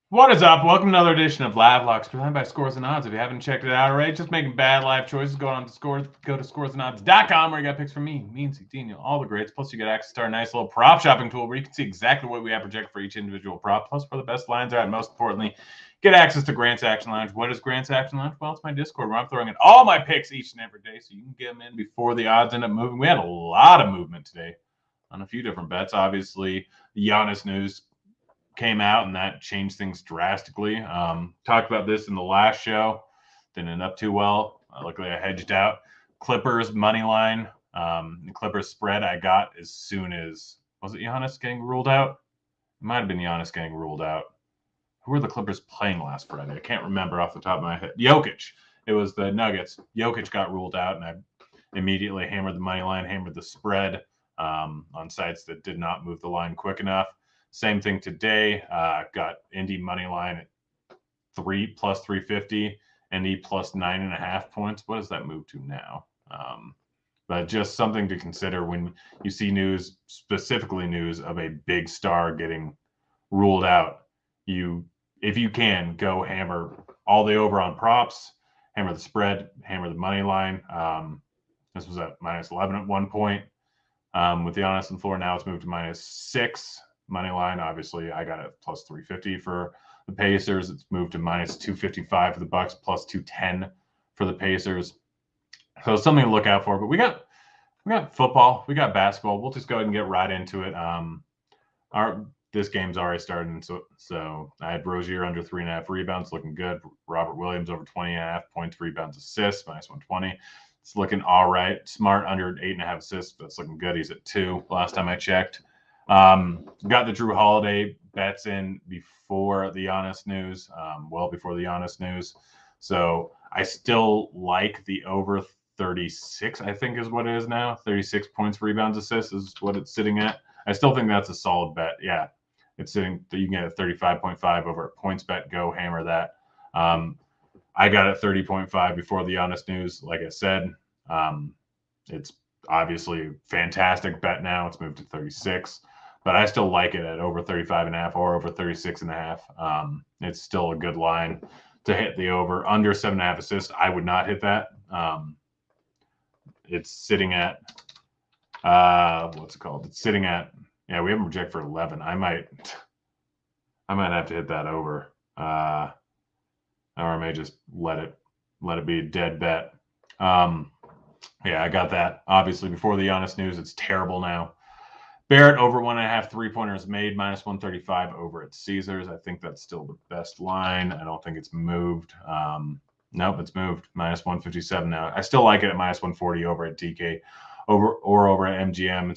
What is up? Welcome to another edition of Live Locks, presented by Scores and Odds. If you haven't checked it out already, just making bad live choices, go on to Scores, go to scoresandodds.com where you got picks from me and Daniel, all the greats. Plus, you get access to our nice little prop shopping tool where you can see exactly what we have projected for each individual prop, plus where the best lines are, and most importantly, get access to Grant's Action Lounge. What is Grant's Action Lounge? Well, it's my Discord where I'm throwing in all my picks each and every day, so you can get them in before the odds end up moving. We had a lot of movement today on a few different bets. Obviously, the Giannis news came out, and that changed things drastically. Talked about this in the last show. Didn't end up too well. Luckily, I hedged out. Clippers money line. The Clippers spread I got as soon as was it Giannis getting ruled out? It might have been Giannis getting ruled out. Who were the Clippers playing last Friday? I can't remember off the top of my head. Jokic. It was the Nuggets. Jokic got ruled out, and I immediately hammered the money line, hammered the spread on sites that did not move the line quick enough. Same thing today. Got Indy money line at 3+350, Indy plus 9.5 points. What does that move to now? But just something to consider when you see news, specifically news of a big star getting ruled out. If you can, go hammer all the over on props, hammer the spread, hammer the money line. This was at -11 at one point. With the Giannis on the floor, now it's moved to -6. Money line, obviously, I got it plus 350 for the Pacers. It's moved to -255 for the Bucks, plus 210 for the Pacers. So something to look out for. But we got football, we got basketball. We'll just go ahead and get right into it. This game's already started, so I had Rozier under 3.5 rebounds, looking good. Robert Williams over 20.5 points, rebounds, assists, -120. It's looking all right. Smart under 8.5 assists, that's looking good. He's at 2 last time I checked. Got the Drew Holiday bets in before the Giannis news, well before the Giannis news. So I still like the over 36, I think is what it is now. 36 points, rebounds, assists is what it's sitting at. I still think that's a solid bet. Yeah, it's sitting. You can get a 35.5 over at PointsBet. Go hammer that. I got it 30.5 before the Giannis news. Like I said, it's obviously a fantastic bet now. It's moved to 36, but I still like it at over 35.5 or over 36.5. It's still a good line to hit the over. Under 7.5 assists, I would not hit that. It's sitting at what's it called? It's sitting at we have them project for 11. I might have to hit that over. Or I may just let it be a dead bet. Yeah, I got that. Obviously, before the Giannis news, it's terrible now. Barrett over 1.5 3-pointers made, -135 over at Caesars. I think that's still the best line. I don't think it's moved. Nope, it's moved. -157 now. I still like it at -140 over at DK, over at MGM.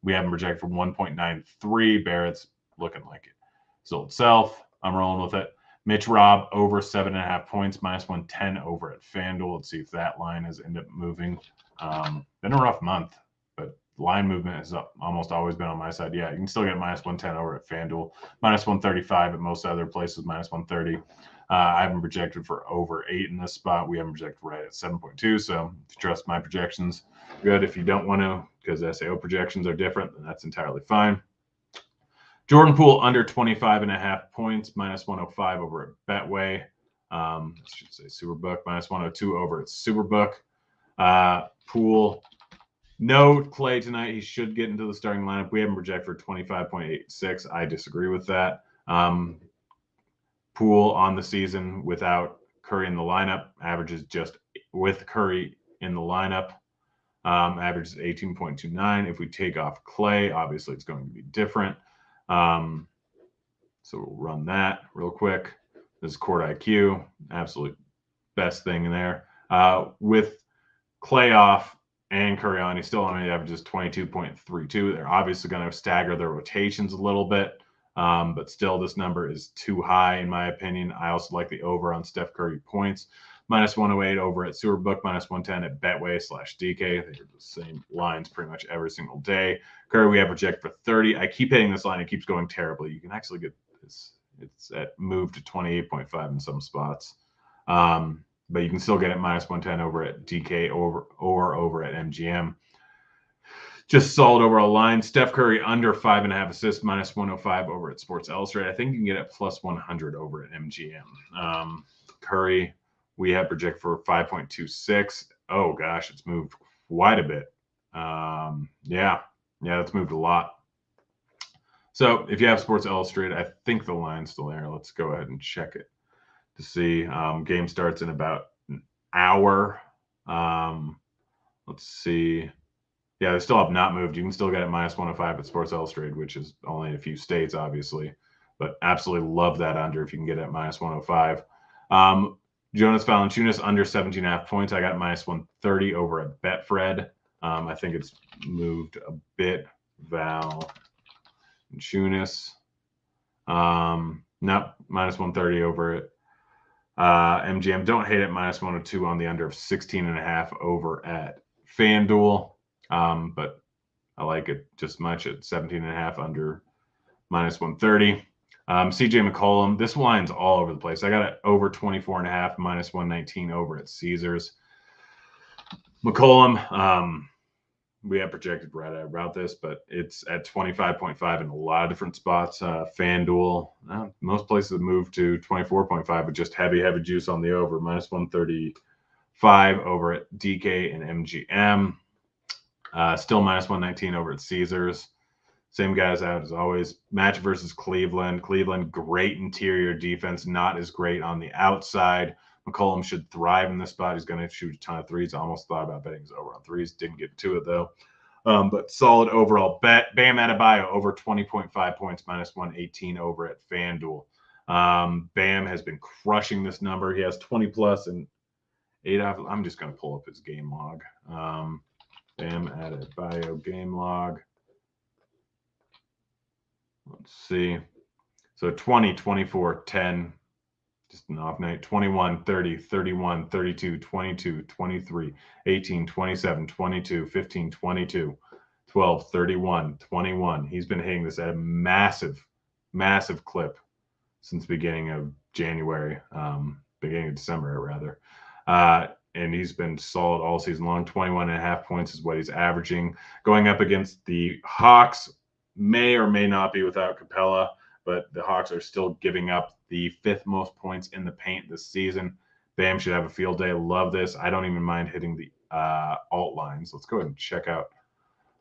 We have them projected for 1.93. Barrett's looking like it. So itself, I'm rolling with it. Mitch Robb over 7.5 points, -110 over at FanDuel. Let's see if that line has ended up moving. Been a rough month, but line movement has almost always been on my side. Yeah, you can still get -110 over at FanDuel, -135 at most other places, -130. I haven't projected for over 8 in this spot. We haven't projected right at 7.2. So if you trust my projections, good. If you don't want to, because SAO projections are different, then that's entirely fine. Jordan Poole under 25.5 points, -105 over at Betway. I should say Superbook, -102 over at Superbook. Poole, no Clay tonight. He should get into the starting lineup. We haven't projected for 25.86. I disagree with that. Poole on the season without Curry in the lineup averages just with Curry in the lineup. Averages 18.29. If we take off Clay, obviously it's going to be different. So we'll run that real quick. This is Court IQ, absolute best thing in there. With Clay off and Curry on, he still only averages 22.32. They're obviously going to stagger their rotations a little bit, but still this number is too high in my opinion. I also like the over on Steph Curry points. -108 over at Superbook, -110 at Betway/DK. They're the same lines pretty much every single day. Curry, we have project for 30. I keep hitting this line. It keeps going terribly. You can actually get this. It's at moved to 28.5 in some spots. But you can still get it -110 over at DK or over at MGM. Just solid overall line. Steph Curry under 5.5 assists, minus 105 over at Sports Illustrated. I think you can get it plus 100 over at MGM. Curry, we have project for 5.26. Oh gosh, it's moved quite a bit. Yeah, it's moved a lot. So if you have Sports Illustrated, I think the line's still there. Let's go ahead and check it to see. Game starts in about an hour. Let's see. Yeah, they still have not moved. You can still get it minus 105 at Sports Illustrated, which is only in a few states, obviously. But absolutely love that under if you can get it at minus 105. Jonas Valanciunas under 17.5 points. I got minus 130 over at Betfred. I think it's moved a bit. Valanciunas. Nope, minus 130 over it. MGM, don't hate it, minus 102 on the under of 16.5 over at FanDuel. But I like it just much at 17.5 under minus 130. CJ McCollum, this line's all over the place. I got it over 24.5, minus 119 over at Caesars. McCollum, we have projected right about this, but it's at 25.5 in a lot of different spots. FanDuel, most places have moved to 24.5 with just heavy juice on the over, minus 135 over at DK and MGM. Still minus 119 over at Caesars. Same guys out as always. Match versus Cleveland. Cleveland, great interior defense, not as great on the outside. McCollum should thrive in this spot. He's going to shoot a ton of threes. I almost thought about betting his over on threes. Didn't get to it, though. But solid overall bet. Bam Adebayo over 20.5 points, minus 118 over at FanDuel. Bam has been crushing this number. He has 20 plus and 8 out. I'm just going to pull up his game log. Bam Adebayo game log. Let's see. So 20, 24, 10. Just an off night. 21, 30, 31, 32, 22, 23, 18, 27, 22, 15, 22, 12, 31, 21. He's been hitting this at a massive clip since the beginning of January, beginning of December, rather. And he's been solid all season long. 21.5 points is what he's averaging. Going up against the Hawks, may or may not be without Capella, but the Hawks are still giving up the 5th most points in the paint this season. Bam should have a field day. Love this. I don't even mind hitting the alt lines. Let's go ahead and check out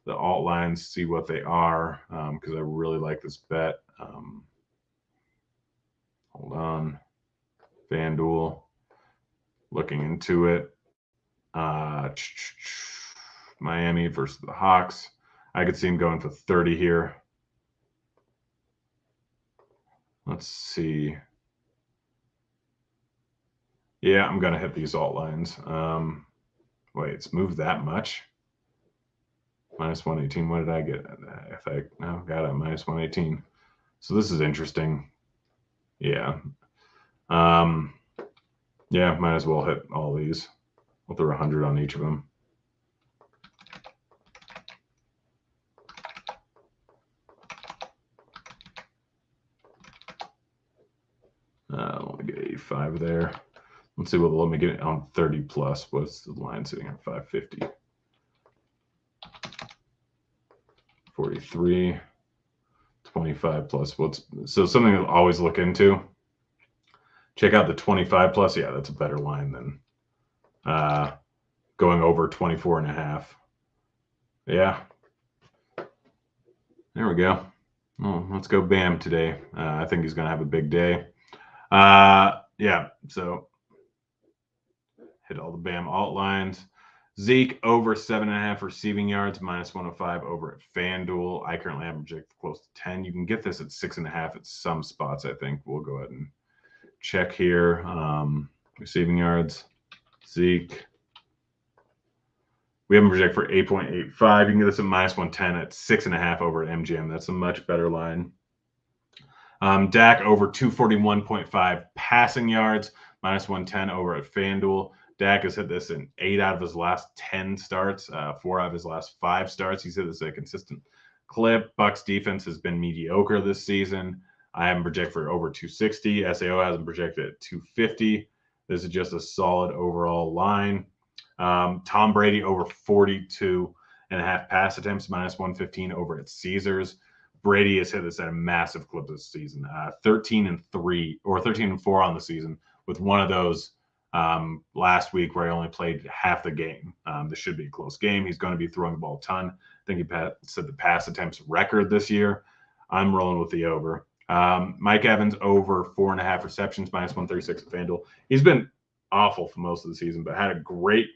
the alt lines, see what they are, because I really like this bet. Hold on. FanDuel. Looking into it. Miami versus the Hawks. I could see him going for 30 here. Let's see. Yeah, I'm going to hit these alt lines. Wait, it's moved that much? Minus 118. What did I get? Got it, minus 118. So this is interesting. Yeah. Yeah, might as well hit all these. We'll throw 100 on each of them. Let me get 85 there. Let's see what let me get it on 30 plus. What's the line sitting at 550? 43, 25 plus. So something to always look into. Check out the 25 plus. Yeah, that's a better line than going over 24.5. Yeah. There we go. Oh, let's go Bam today. I think he's going to have a big day. Yeah, so hit all the Bam alt lines. Zeke over 7.5 receiving yards, minus 105 over at FanDuel. I currently have projected close to 10. You can get this at 6.5 at some spots, I think. We'll go ahead and check here. Receiving yards, Zeke. We have him projected for 8.85. You can get this at minus 110 at 6.5 over at MGM. That's a much better line. Dak over 241.5 passing yards, minus 110 over at FanDuel. Dak has hit this in 8 out of his last 10 starts, 4 out of his last 5 starts. He's hit this at a consistent clip. Bucs defense has been mediocre this season. I have him projected for over 260. SAO has him projected at 250. This is just a solid overall line. Tom Brady over 42 2.5 pass attempts, minus 115 over at Caesars. Brady has hit this at a massive clip this season, 13-3 or 13-4 on the season, with one of those last week where he only played half the game. This should be a close game. He's going to be throwing the ball a ton. I think he set the pass attempts record this year. I'm rolling with the over. Mike Evans over 4.5 receptions, minus 136 at FanDuel. He's been awful for most of the season, but had a great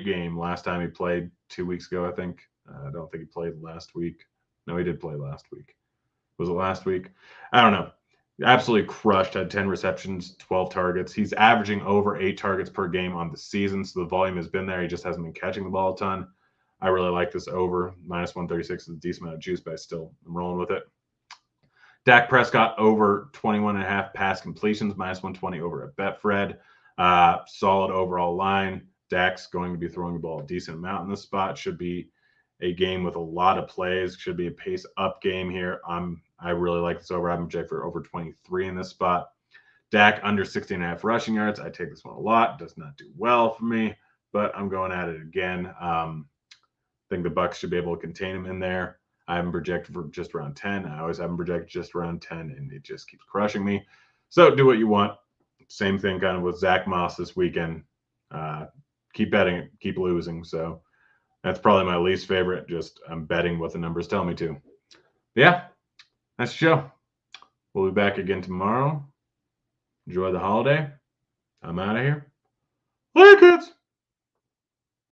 game last time he played 2 weeks ago, I think. I don't think he played last week. No, he did play last week. Was it last week? I don't know. Absolutely crushed, had 10 receptions, 12 targets. He's averaging over 8 targets per game on the season, so the volume has been there. He just hasn't been catching the ball a ton. I really like this over. Minus 136 is a decent amount of juice, but I'm rolling with it. Dak Prescott over 21.5 pass completions, minus 120 over at Betfred. Solid overall line. Dak's going to be throwing the ball a decent amount in this spot. Should be a game with a lot of plays. Should be a pace up game here. I really like this over. I'm projected for over 23 in this spot. Dak under 16.5 rushing yards. I take this one a lot. Does not do well for me, but I'm going at it again. I think the Bucs should be able to contain him in there. I have him projected for just around 10. I always have him projected just around 10, and it just keeps crushing me. So do what you want. Same thing kind of with Zach Moss this weekend. Keep betting it, keep losing. So that's probably my least favorite. Just I'm betting what the numbers tell me to. Yeah, that's the show. We'll be back again tomorrow. Enjoy the holiday. I'm out of here. Later, kids.